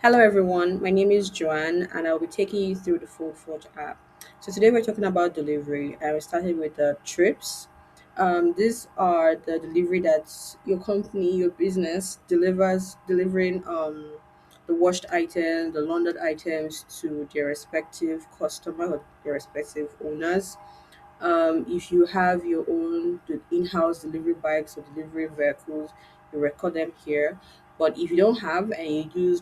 Hello everyone, my name is Joanne and I'll be taking you through the FoldForge app. So today we're talking about delivery. I was starting with the trips. These are the delivery that your company, your business delivering the washed items, the laundered items to their respective customer or their respective owners. If you have your own in-house delivery bikes or delivery vehicles, you record them here. But if you don't have and you use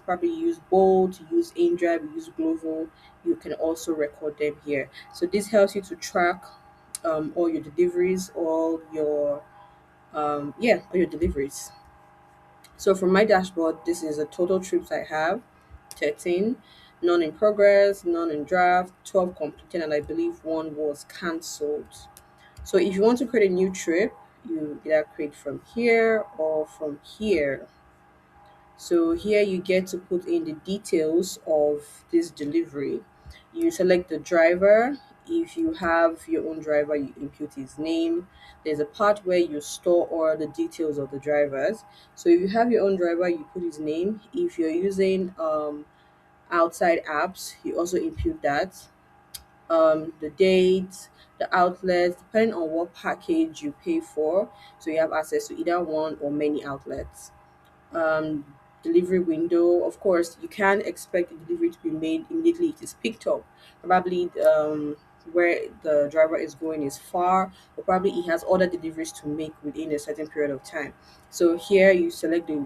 Bolt, you use InDrive, you use Glovo, you can also record them here. So this helps you to track all your deliveries, all your deliveries. So from my dashboard, this is the total trips I have: 13, none in progress, none in draft, 12 completed, and I believe one was cancelled. So if you want to create a new trip, you either create from here or from here. So here you get to put in the details of this delivery. You select the driver. If you have your own driver, you input his name. There's a part where you store all the details of the drivers. So if you have your own driver, you put his name. If you're using outside apps, you also input that, the date, the outlets, depending on what package you pay for. So you have access to either one or many outlets. um, Delivery window. Of course, you can't expect the delivery to be made immediately it is picked up. Probably where the driver is going is far, or probably he has other deliveries to make within a certain period of time. So here you select the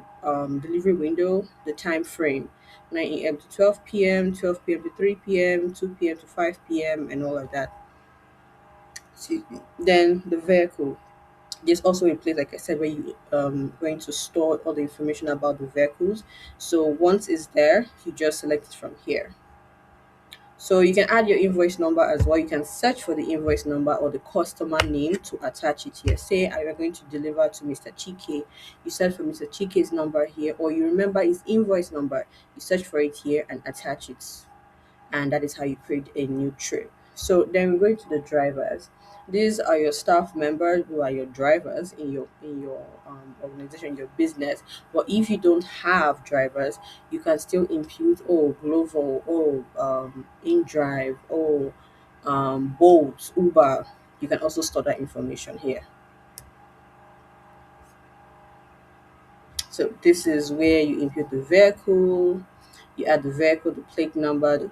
delivery window, the time frame: 9 a.m. to 12 p.m., 12 p.m. to 3 p.m., 2 p.m. to 5 p.m., and all of that. Excuse me. Then the vehicle. There's also a place, like I said, where you going to store all the information about the vehicles. So once it's there, you just select it from here. So you can add your invoice number as well. You can search for the invoice number or the customer name to attach it here. Say I am going to deliver to Mr. Chike. You search for Mr. Chike's number here, or you remember his invoice number. You search for it here and attach it, and that is how you create a new trip. So then we go to the drivers. These are your staff members who are your drivers in your organization, your business. But if you don't have drivers, you can still impute Glovo, InDrive, Bolt, Uber. You can also store that information here. So this is where you input the vehicle, you add the vehicle, the plate number, the